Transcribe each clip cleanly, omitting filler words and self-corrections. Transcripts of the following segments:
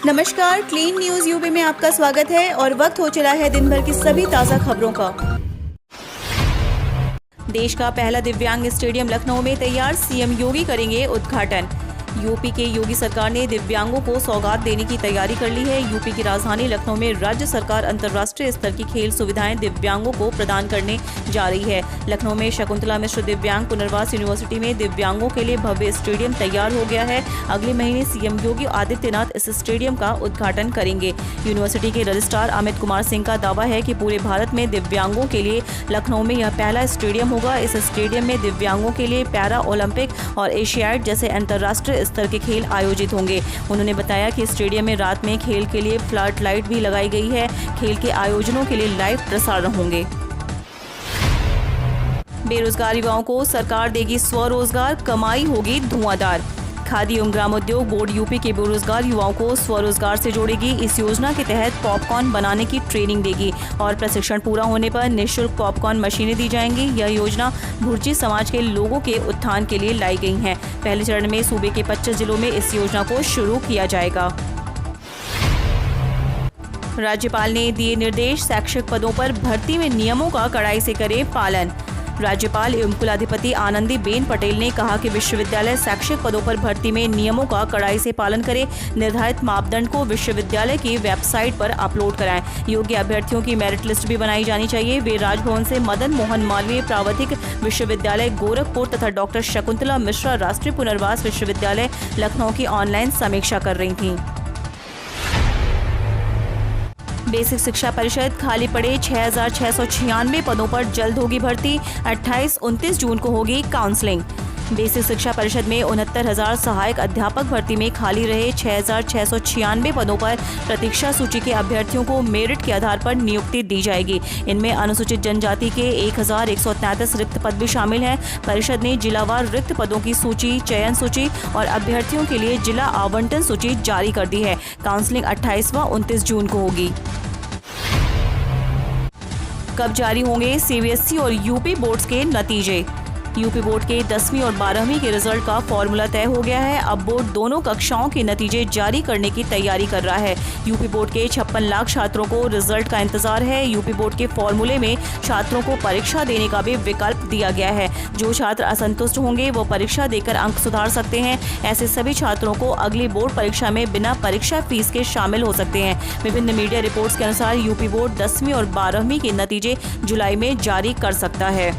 नमस्कार, clean news UP में आपका स्वागत है और वक्त हो चला है दिन भर की सभी ताज़ा खबरों का। देश का पहला दिव्यांग स्टेडियम लखनऊ में तैयार, सीएम योगी करेंगे उद्घाटन। यूपी के योगी सरकार ने दिव्यांगों को सौगात देने की तैयारी कर ली है। यूपी की राजधानी लखनऊ में राज्य सरकार अंतर्राष्ट्रीय स्तर की खेल सुविधाएं दिव्यांगों को प्रदान करने जा रही है। लखनऊ में शकुंतला मिश्र दिव्यांग पुनर्वास यूनिवर्सिटी में दिव्यांगों के लिए भव्य स्टेडियम तैयार हो गया है। अगले महीने सीएम योगी आदित्यनाथ इस स्टेडियम का उद्घाटन करेंगे। यूनिवर्सिटी के रजिस्ट्रार अमित कुमार सिंह का दावा है कि पूरे भारत में दिव्यांगों के लिए लखनऊ में यह पहला स्टेडियम होगा। इस स्टेडियम में दिव्यांगों के लिए पैरा ओलंपिक और एशियाड जैसे अंतर्राष्ट्रीय स्तर के खेल आयोजित होंगे। उन्होंने बताया कि स्टेडियम में रात में खेल के लिए फ्लड लाइट भी लगाई गई है। खेल के आयोजनों के लिए लाइव प्रसारण होंगे। बेरोजगार युवाओं को सरकार देगी स्वरोजगार, कमाई होगी धुआंधार। खादी एवं ग्रामोद्योग बोर्ड यूपी के बेरोजगार युवाओं को स्वरोजगार से जोड़ेगी। इस योजना के तहत पॉपकॉर्न बनाने की ट्रेनिंग देगी और प्रशिक्षण पूरा होने पर निःशुल्क पॉपकॉर्न मशीनें दी जाएंगी। यह योजना भुर्जी समाज के लोगों के उत्थान के लिए लाई गई है। पहले चरण में सूबे के 25 जिलों में इस योजना को शुरू किया जाएगा। राज्यपाल ने दिए निर्देश, शैक्षिक पदों पर भर्ती में नियमों का कड़ाई से करें पालन। राज्यपाल एवं कुलाधिपति आनंदीबेन पटेल ने कहा कि विश्वविद्यालय शैक्षिक पदों पर भर्ती में नियमों का कड़ाई से पालन करें। निर्धारित मापदंड को विश्वविद्यालय की वेबसाइट पर अपलोड कराएं। योग्य अभ्यर्थियों की मेरिट लिस्ट भी बनाई जानी चाहिए। वे राजभवन से मदन मोहन मालवीय प्राविधिक विश्वविद्यालय गोरखपुर तथा डॉक्टर शकुंतला मिश्रा राष्ट्रीय पुनर्वास विश्वविद्यालय लखनऊ की ऑनलाइन समीक्षा कर रही थीं। बेसिक शिक्षा परिषद खाली पड़े 6,696 पदों पर जल्द होगी भर्ती। 28-29 जून को होगी काउंसलिंग। बेसिक शिक्षा परिषद में 69,000 सहायक अध्यापक भर्ती में खाली रहे 6,696 पदों पर प्रतीक्षा सूची के अभ्यर्थियों को मेरिट के आधार पर नियुक्ति दी जाएगी। इनमें अनुसूचित जनजाति के 1,133 रिक्त पद भी शामिल हैं। परिषद ने जिलावार रिक्त पदों की सूची, चयन सूची और अभ्यर्थियों के लिए जिला आवंटन सूची जारी कर दी है। काउंसलिंग 28 व 29 जून को होगी। कब जारी होंगे सीबीएसई और यूपी बोर्ड्स के नतीजे? यूपी बोर्ड के 10वीं और 12वीं के रिजल्ट का फॉर्मूला तय हो गया है। अब बोर्ड दोनों कक्षाओं के नतीजे जारी करने की तैयारी कर रहा है। यूपी बोर्ड के 56 लाख छात्रों को रिजल्ट का इंतजार है। यूपी बोर्ड के फॉर्मूले में छात्रों को परीक्षा देने का भी विकल्प दिया गया है। जो छात्र असंतुष्ट होंगे वो परीक्षा देकर अंक सुधार सकते हैं। ऐसे सभी छात्रों को अगली बोर्ड परीक्षा में बिना परीक्षा फीस के शामिल हो सकते हैं। विभिन्न मीडिया रिपोर्ट्स के अनुसार यूपी बोर्ड 10वीं और 12वीं के नतीजे जुलाई में जारी कर सकता है।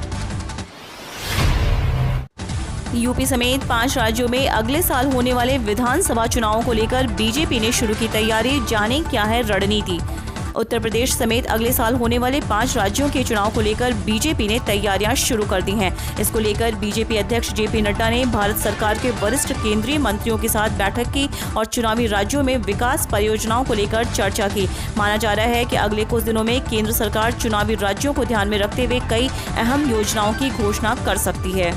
यूपी समेत 5 राज्यों में अगले साल होने वाले विधानसभा चुनावों को लेकर बीजेपी ने शुरू की तैयारी। जानें क्या है रणनीति। उत्तर प्रदेश समेत अगले साल होने वाले 5 राज्यों के चुनाव को लेकर बीजेपी ने तैयारियां शुरू कर दी हैं। इसको लेकर बीजेपी अध्यक्ष जेपी नड्डा ने भारत सरकार के वरिष्ठ केंद्रीय मंत्रियों के साथ बैठक की और चुनावी राज्यों में विकास परियोजनाओं को लेकर चर्चा की। माना जा रहा है कि अगले कुछ दिनों में केंद्र सरकार चुनावी राज्यों को ध्यान में रखते हुए कई अहम योजनाओं की घोषणा कर सकती है।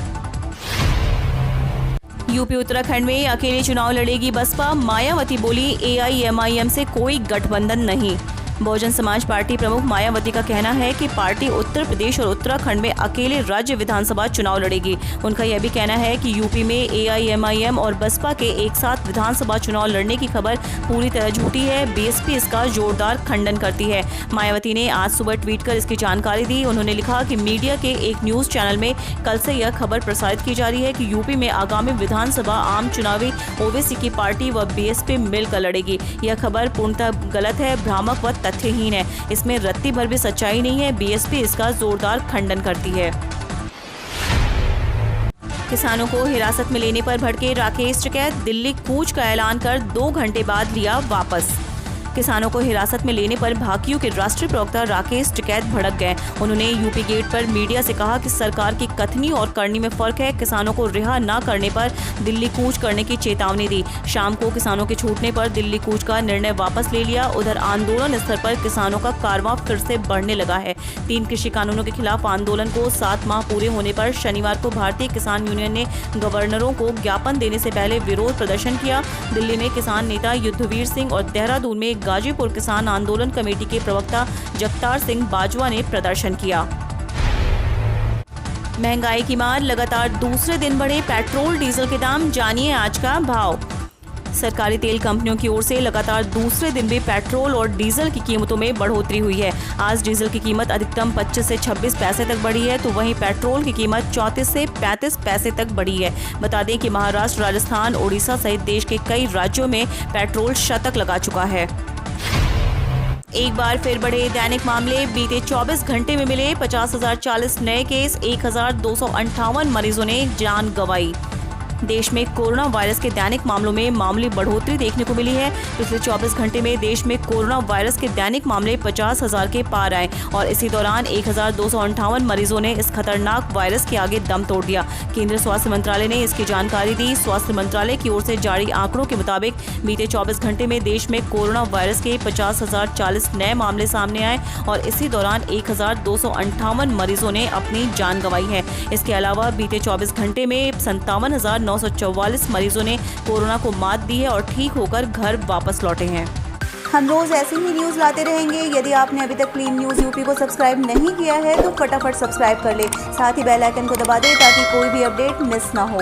यूपी उत्तराखंड में अकेले चुनाव लड़ेगी बसपा। मायावती बोली, एआईएमआईएम से कोई गठबंधन नहीं। बहुजन समाज पार्टी प्रमुख मायावती का कहना है कि पार्टी उत्तर प्रदेश और उत्तराखंड में अकेले राज्य विधानसभा चुनाव लड़ेगी। उनका यह भी कहना है कि यूपी में एआईएमआईएम और बसपा के एक साथ विधानसभा चुनाव लड़ने की खबर पूरी तरह झूठी है। बीएसपी इसका जोरदार खंडन करती है। मायावती ने आज सुबह ट्वीट कर इसकी जानकारी दी। उन्होंने लिखा कि मीडिया के एक न्यूज चैनल में कल से यह खबर प्रसारित की जा रही है कि यूपी में आगामी विधानसभा आम चुनावी ओवैसी की पार्टी व बीएसपी मिलकर लड़ेगी। यह खबर पूर्णतः गलत है, भ्रामक व तथ्यहीन है। इसमें रत्ती भर भी सच्चाई नहीं है। बीएसपी इसका जोरदार खंडन करती है। किसानों को हिरासत में लेने पर भड़के राकेश टिकैत, दिल्ली कूच का ऐलान कर 2 घंटे बाद लिया वापस। किसानों को हिरासत में लेने पर भाकियू के राष्ट्रीय प्रवक्ता राकेश टिकैत भड़क गए। उन्होंने यूपी गेट पर मीडिया से कहा कि सरकार की कथनी और करनी में फर्क है। किसानों को रिहा न करने पर दिल्ली कूच करने की चेतावनी दी। शाम को किसानों के छूटने पर दिल्ली कूच का निर्णय वापस ले लिया। उधर आंदोलन स्तर पर किसानों का कारवां फिर से बढ़ने लगा है। 3 कृषि कानूनों के खिलाफ आंदोलन को 7 माह पूरे होने पर शनिवार को भारतीय किसान यूनियन ने गवर्नरों को ज्ञापन देने से पहले विरोध प्रदर्शन किया। दिल्ली में किसान नेता युद्धवीर सिंह और देहरादून में गाजीपुर किसान आंदोलन कमेटी के प्रवक्ता जगतार सिंह बाजवा ने प्रदर्शन किया। महंगाई की मार, लगातार दूसरे दिन बढ़े पेट्रोल डीजल के दाम। जानिए आज का भाव। सरकारी तेल कंपनियों की ओर से लगातार दूसरे दिन भी पेट्रोल और डीजल की कीमतों में बढ़ोतरी हुई है। आज डीजल की कीमत अधिकतम 25 से 26 पैसे तक बढ़ी है, तो वहीं पेट्रोल की कीमत 34 से 35 पैसे तक बढ़ी है। बता दें कि महाराष्ट्र, राजस्थान, ओडिशा सहित देश के कई राज्यों में पेट्रोल शतक लगा चुका है। एक बार फिर बढ़े दैनिक मामले। बीते 24 घंटे में मिले 50,040 नए केस, 1,258 मरीजों ने जान गंवाई। देश में कोरोना वायरस के दैनिक मामलों में मामूली बढ़ोतरी देखने को मिली है। पिछले 24 घंटे में देश में कोरोना वायरस के दैनिक मामले 50,000 के पार आए और इसी दौरान 1,258 मरीजों ने इस खतरनाक वायरस के आगे दम तोड़ दिया। केंद्रीय स्वास्थ्य मंत्रालय ने इसकी जानकारी दी। स्वास्थ्य मंत्रालय की ओर से जारी आंकड़ों के मुताबिक बीते 24 घंटे में देश में कोरोना वायरस के 50,040 नए मामले सामने आए और इसी दौरान 1,258 मरीजों ने अपनी जान गंवाई है। इसके अलावा बीते 24 घंटे में 57,944 मरीजों ने कोरोना को मात दी है और ठीक होकर घर वापस लौटे हैं। हम रोज ऐसी ही न्यूज लाते रहेंगे। यदि आपने अभी तक क्लीन न्यूज यूपी को सब्सक्राइब नहीं किया है तो फटाफट सब्सक्राइब कर ले, साथ ही बेल आइकन को दबा दे ताकि कोई भी अपडेट मिस ना हो।